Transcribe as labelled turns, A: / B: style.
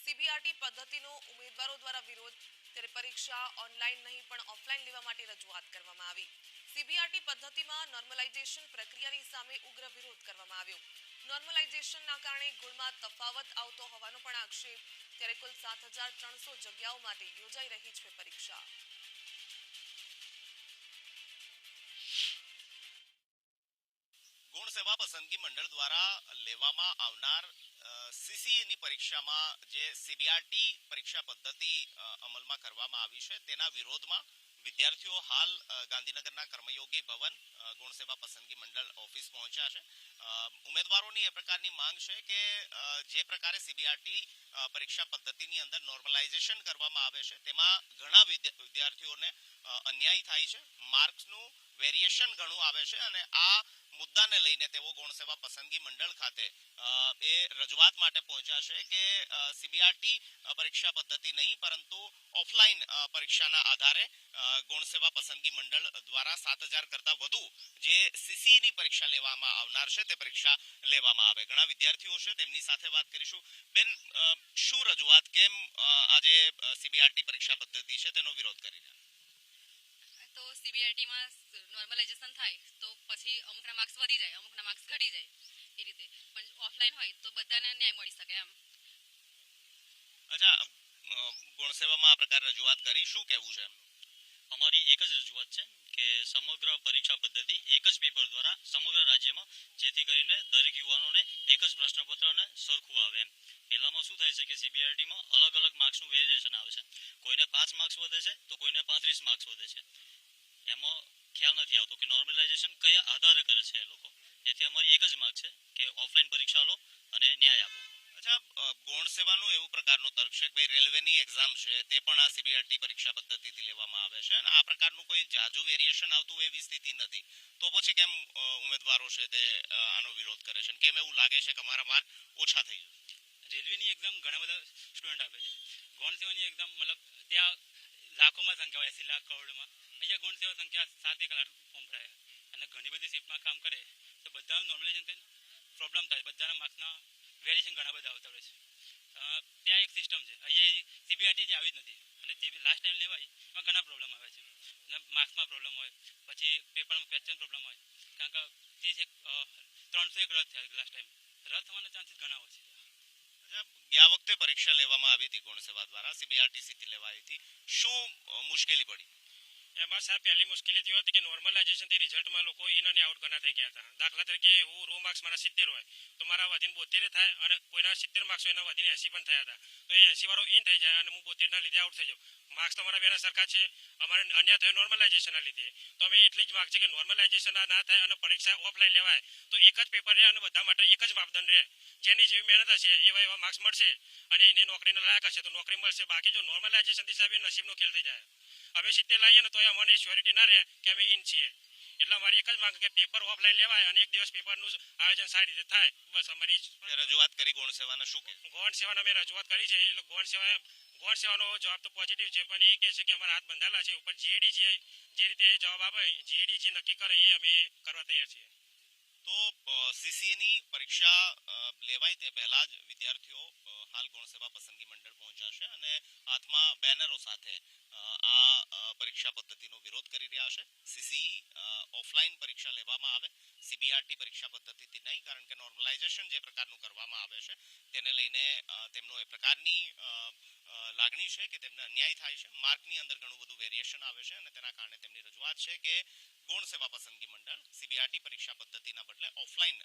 A: CBRT પદ્ધતિનો ઉમેદવારો દ્વારા વિરોધ. ત્યારે પરીક્ષા ઓનલાઈન નહીં પણ ઓફલાઈન લેવા માટે રજૂઆત કરવામાં આવી. સીબીઆરટી પદ્ધતિમાં નોર્મલાઇઝેશન પ્રક્રિયાની સામે ઉગ્ર વિરોધ કરવામાં આવ્યો. નોર્મલાઇઝેશનના કારણે ગુણમાં તફાવત આવતો હોવાનો પણ આક્ષેપ. ત્યારે કુલ 7,300 જગ્યાઓ માટે યોજાઈ રહી છે પરીક્ષા.
B: ગુણ સેવા પસંદગી મંડળ દ્વારા લેવામાં આવનાર સીસીએની પરીક્ષામાં જે સીબીઆરટી પરીક્ષા પદ્ધતિ અમલમાં કરવામાં આવી છે તેના વિરોધમાં વિદ્યાર્થીઓ હાલ ગાંધીનગરના કર્મયોગી ભવન ગુણ સેવા પસંદગી મંડળ ઓફિસ પહોંચ્યા છે. ઉમેદવારોની એ પ્રકારની માંગ છે કે જે પ્રકારે સીબીઆરટી પરીક્ષા પદ્ધતિની અંદર નોર્મલાઇઝેશન કરવામાં આવે છે તેમાં ઘણા વિદ્યાર્થીઓને અન્યાય થાય છે. માર્ક્સનું વેરિએશન ઘણું આવે છે અને આ મુદ્દાને લઈને તેઓ ગૌણ સેવા પસંદગી મંડળ ખાતે એ રજૂઆત માટે પહોંચ્યા છે કે સીબીઆરટી પરીક્ષા પદ્ધતિ નહીં પરંતુ ઓફલાઈન પરીક્ષાના આધારે ગૌણ સેવા પસંદગી મંડળ દ્વારા 7,000 કરતા વધુ જે સીસીની પરીક્ષા લેવામાં આવનાર છે તે પરીક્ષા લેવામાં આવે. ઘણા વિદ્યાર્થીઓ છે તેમની સાથે વાત કરીશું. બેન, શું રજૂઆત, કેમ આજે સીબીઆરટી પરીક્ષા પદ્ધતિ છે તેનો વિરોધ કરી રહ્યા?
C: તો સીબીઆરટીમાં નોર્મલાઇઝેશન થાય તો પછી અમુકના માર્ક્સ વધી જાય, અમુકના માર્ક્સ ઘટી જાય એ રીતે. પણ ઓફલાઈન હોય તો બધાને ન્યાય મળી શકે એમ.
B: અચ્છા, ગુણ સેવામાં આ પ્રકાર રજૂઆત કરી, શું કહેવું છે?
D: અમારી એક જ રજૂઆત છે કે સમગ્ર પરીક્ષા પદ્ધતિ એક જ પેપર દ્વારા સમગ્ર રાજ્યમાં, જેથી કરીને દરેક યુવાનોને એક જ પ્રશ્નપત્ર અને સરખું આવે એમ. પહેલામાં શું થાય છે કે સીબીઆરટીમાં અલગ અલગ માર્ક્સનું વેરિએશન આવે છે. કોઈને 5 માર્ક્સ વધે છે તો કોઈને 35 માર્ક્સ વધે છે. એમાં ખ્યાલ નથી આવતો કે નોર્મલાઇઝેશન કયા આધારે કરે છે એ લોકો. જેથી અમારી એક જ માંગ છે કે ઓફલાઈન પરીક્ષા લો અને ન્યાય આપો.
B: અચ્છા, ગૌણ સેવાનું એવું પ્રકારનો તર્ક છે કે ભાઈ રેલવેની એક્ઝામ છે તે પણ આ સીબીઆરટી પરીક્ષા પદ્ધતિથી લેવામાં આવે છે અને આ પ્રકારનું કોઈ જાજુ વેરિએશન આવતું એવી સ્થિતિ નથી. તો પછી કેમ ઉમેદવારો છે તે આનો વિરોધ કરે છે? કેમ એવું લાગે છે કે અમારા માર્ક ઓછા થઈ જશે?
E: રેલવેની એક્ઝામ ઘણા બધા સ્ટુડન્ટ આપે છે. ગૌણ સેવાની એક્ઝામ મતલબ ત્યાં લાખોમાં સંખ્યા હોય, 80 લાખ કરોડમાં. અહીંયા ગૌણ સેવા સંખ્યા 7-1 લાખ ફોર્મ ભરાય અને ઘણી બધી શિફ્ટમાં કામ કરે તો બધાનું નોર્મલાઇઝેશન થઈને પ્રોબ્લેમ થાય. બધાના માર્ક્સના વેરિએશન ઘણા બધા આવતા હોય છે. ત્યાં એક સિસ્ટમ છે. અહીંયા સીબીઆરટી જે આવી જ નથી અને જે લાસ્ટ ટાઈમ લેવાય એમાં ઘણા પ્રોબ્લેમ આવે છે. માર્ક્સમાં પ્રોબ્લેમ હોય, પછી પેપરમાં ક્વેશ્ચન પ્રોબ્લેમ હોય. કારણ કે 301 રદ થયા લાસ્ટ ટાઈમ. રદ થવાના ચાન્સીસ ઘણા હોય છે.
B: ગયા વખતે પરીક્ષા લેવામાં આવી હતી ગૌણ સેવા દ્વારા, સીબીઆરટીસી લેવાઈ હતી. શું મુશ્કેલી પડી?
F: એમાં સાહેબ પહેલી મુશ્કેલી હતી કે નોર્મલાઇઝેશનથી રિઝલ્ટમાં લોકો ઇન અને આઉટ ઘણા થઈ ગયા હતા. દાખલા તરીકે હું રો માર્ક્સ મારા 70 હોય તો મારા વધીને 72 થાય અને કોઈના 70 માર્ક્સ હોય એના વધીને 80 પણ થયા હતા. તો એ 80 વાળો ઇન થઈ જાય અને હું 72ના લીધે આઉટ થઈ જાઉં. માર્ક્સ તો મારા બેના સરખા છે, અમારે અન્યાય થયો નોર્મલાઇઝેશનના લીધે. તો અમે એટલી જ માંગ છે કે નોર્મલાઇઝેશન ના થાય અને પરીક્ષા ઓફલાઈન લેવાય તો એક જ પેપર રહે અને બધા માટે એક જ માપદંડ રહે. જેની જેવી મહેનત હશે એવા માર્ક્સ મળશે અને એને નોકરીને લાયક હશે તો નોકરી મળશે. બાકી જો નોર્મલાઇઝેશનથી સાહેબ નસીબનો ખેલ થઈ જાય. અમે 70 લાવીએ ને તો અમને શ્યોરિટી ના રહે કે અમે ઇન છીએ. એટલે અમારી એક જ માંગ કે પેપર ઓફલાઈન લેવાય અને એક દિવસ પેપરનું આયોજન સારી રીતે થાય. બસ અમારી
B: રજૂઆત કરી ગૌણ સેવાના. શું કે
F: ગૌણ સેવાના અમે રજૂઆત કરી છે. એટલે ગૌણ સેવાનો જવાબ તો પોઝિટિવ છે, પણ એ કહે છે કે અમારા હાથ બંધાયેલા છે. ઉપર જીએડી જે રીતે જવાબ આપે, જીએડી જે નક્કી કરે એ અમે કરવા તૈયાર છીએ.
B: તો સીસીએની પરીક્ષા લેવાય તે પહેલા જ વિદ્યાર્થીઓ હાલ ગૌણ સેવા પસંદગી મંડળ પહોંચ્યા છે અને હાથમાં બેનરો સાથે આ પરીક્ષા પદ્ધતિનો વિરોધ કરી રહ્યા છે. સીસી ઓફલાઈન પરીક્ષા લેવામાં આવે, સીબીઆરટી પરીક્ષા પદ્ધતિથી નહીં, કારણ કે નોર્મલાઇઝેશન જે પ્રકારનું કરવામાં આવે છે તેને લઈને તેમનો એ પ્રકારની લાગણી છે કે તેમને અન્યાય થાય છે. માર્કની અંદર ઘણું બધું વેરિએશન આવે છે અને તેના કારણે તેમની રજૂઆત છે કે ગૌણ સેવા પસંદગી મંડળ સીબીઆરટી પરીક્ષા પદ્ધતિના બદલે ઓફલાઈન